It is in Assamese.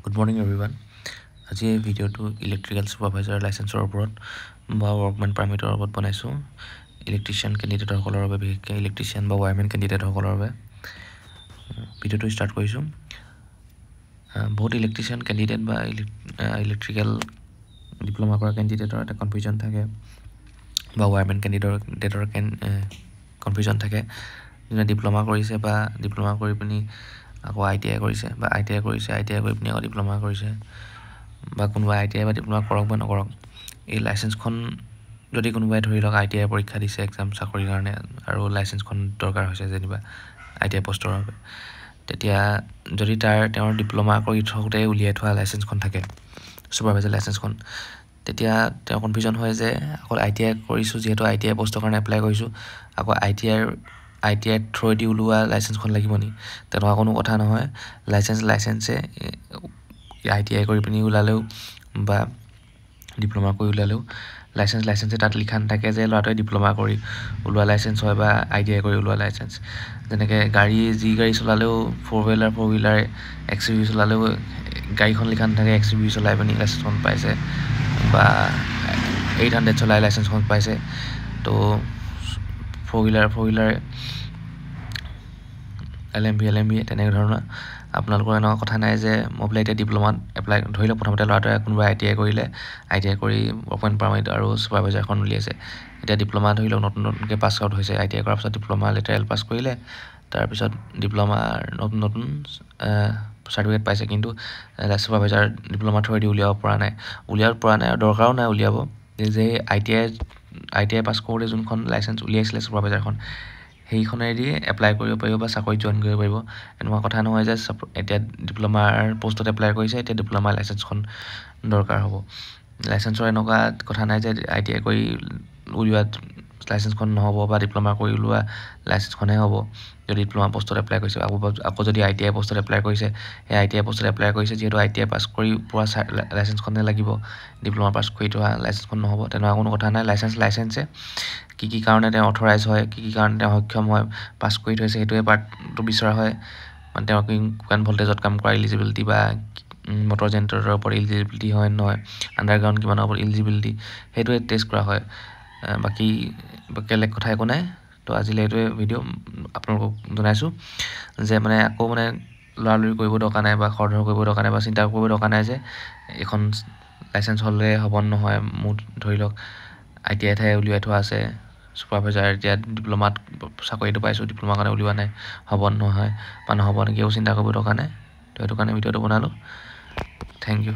Good morning everyone. আজি এই ভিডিঅ'টো ইলেক্ট্ৰিকেল সুপাৰভাইজাৰ লাইসেন্সৰ ওপৰত বা ৱৰ্কমেন পাৰমিটৰ ওপৰত বনাইছোঁ ইলেক্ট্ৰিচিয়ান কেণ্ডিডেটসকলৰ বাবে বিশেষকৈ ইলেক্ট্ৰিচিয়ান বা ৱায়াৰমেন কেণ্ডিডেটসকলৰ বাবে ভিডিঅ'টো ষ্টাৰ্ট কৰিছোঁ বহুত ইলেক্ট্ৰিচিয়ান কেণ্ডিডেট বা ইলেক্ট্ৰিকেল ডিপ্ল'মা কৰা কেণ্ডিডেটৰ এটা কনফিউজন থাকে বা ৱায়াৰমেন কেণ্ডিডেটৰ কনফিউজন থাকে যোনে ডিপ্ল'মা কৰিছে বা ডিপ্ল'মা কৰি পিনি আকৌ ITI কৰিছে বা ITI কৰিছে ITI কৰি পিনি আকৌ ডিপ্ল'মা কৰিছে বা কোনোবা ITI বা ডিপ্ল'মা কৰক বা নকৰক এই লাইসেন্সখন যদি কোনোবাই ধৰি লওক ITI পৰীক্ষা দিছে এক্সাম চাকৰিৰ কাৰণে আৰু লাইসেন্সখন দৰকাৰ হৈছে যেনিবা ITI পোষ্টৰ বাবে তেতিয়া যদি তেওঁৰ ডিপ্ল'মা কৰি থওঁতে উলিয়াই থোৱা লাইসেন্সখন থাকে সুপাৰভাইজাৰ লাইসেন্সখন তেতিয়া তেওঁ কনফিউজন হয় যে আকৌ ITI কৰিছোঁ যিহেতু ITI পোষ্টৰ কাৰণে এপ্লাই কৰিছোঁ আকৌ ITI থ্ৰুদি ওলোৱা লাইসেন্সখন লাগিব নি তেনেকুৱা কোনো কথা নহয় লাইসেন্সে ITI কৰি পিনি ওলালেও বা ডিপ্ল'মা কৰি ওলালেও লাইসেন্সে তাত লিখা নাথাকে যে ল'ৰাটোৱে ডিপ্ল'মা কৰি ওলোৱা লাইসেন্স হয় বা ITI কৰি ওলোৱা লাইসেন্স যেনেকৈ যি গাড়ী চলালেও ফ'ৰ হুইলাৰ XUV চলালেও গাড়ীখন লিখা নাথাকে XUV চলাই পিনি লাইসেন্সখন পাইছে বা 800 চলাই লাইসেন্সখন পাইছে তো ফ'ৰ হুইলাৰ LMV তেনেকৈ ধৰণৰ আপোনালোকৰ এনেকুৱা কথা নাই যে মই বোলে এতিয়া ডিপ্ল'মাত এপ্লাই ধৰি লওক প্ৰথমতে ল'ৰাটোৱে কোনোবা ITI কৰিলে ITI কৰি ৱৰ্কমেন পাৰমিট আৰু সুপাৰভাইজাৰখন উলিয়াইছে এতিয়া ডিপ্ল'মা ধৰি লওক নতুনকৈ পাছ আউট হৈছে ITI কৰাৰ পিছত ডিপ্ল'মা লেটাৰেল পাছ কৰিলে তাৰপিছত ডিপ্ল'মাৰ নতুন চাৰ্টিফিকেট পাইছে কিন্তু সুপাৰভাইজাৰ ডিপ্ল'মা থ্ৰুদি উলিয়াব পৰা নাই আৰু দৰকাৰো নাই উলিয়াব যে ITI পাছ কৰোঁতে যোনখন লাইসেন্স উলিয়াইছিলে সুপাৰভাইজাৰখন সেইখনেদি এপ্লাই কৰিব পাৰিব বা চাকৰিত জইন কৰিব পাৰিব এনেকুৱা কথা নহয় যে এতিয়া ডিপ্ল'মাৰ পোষ্টত এপ্লাই কৰিছে এতিয়া ডিপ্ল'মা লাইসেন্সখন দৰকাৰ হ'ব লাইসেন্সৰ এনেকুৱা কথা নাই যে ITI কৰি উলিওৱা লাইসেন্সখন নহ'ব বা ডিপ্ল'মা কৰি ওলোৱা লাইসেন্সখনহে হ'ব যদি ডিপ্ল'মা পোষ্টত এপ্লাই কৰিছে আকৌ যদি ITI পোষ্টত এপ্লাই কৰিছে সেই ITI পোষ্টত এপ্লাই কৰিছে যিহেতু ITI পাছ কৰি পোৱা লাইসেন্সখনহে লাগিব ডিপ্ল'মা পাছ কৰি থোৱা লাইসেন্সখন নহ'ব তেনেকুৱা কোনো কথা নাই লাইসেন্সে কি কাৰণে তেওঁ অথৰাইজ হয় কি কাৰণে তেওঁ সক্ষম হয় পাছ কৰি থৈছে সেইটোৱে পাৰ্টটো বিচৰা হয় মানে তেওঁ কিমান ভল্টেজত কাম কৰা ইলিজিবিলিটি বা মটৰ জেনেৰেটৰৰ ওপৰত ইলিজিবিলিটি হয় নহয় আণ্ডাৰগ্ৰাউণ্ড কিমানৰ ওপৰত ইলিজিবিলিটি সেইটোৱে টেষ্ট কৰা হয় বাকী বেলেগ কথা একো নাই তো আজিলৈ এইটোৱে ভিডিঅ' আপোনালোকক জনাইছোঁ যে মানে আকৌ মানে লৰালৰি কৰিব দৰকাৰ নাই বা খৰধৰ কৰিব দৰকাৰ নাই বা চিন্তা কৰিব দৰকাৰ নাই যে এখন লাইসেন্স হ'লে হ'ব নহয় মোৰ ধৰি লওক ITI ঠাই উলিয়াই থোৱা আছে সুপাৰভাইজাৰ এতিয়া ডিপ্ল'মাত চাকৰিটো পাইছোঁ ডিপ্ল'মাৰ কাৰণে উলিওৱা নাই হ'ব নহয় বা নহ'ব নেকি চিন্তা কৰিব দৰকাৰ নাই তো সেইটো কাৰণে ভিডিঅ'টো বনালোঁ থেংক ইউ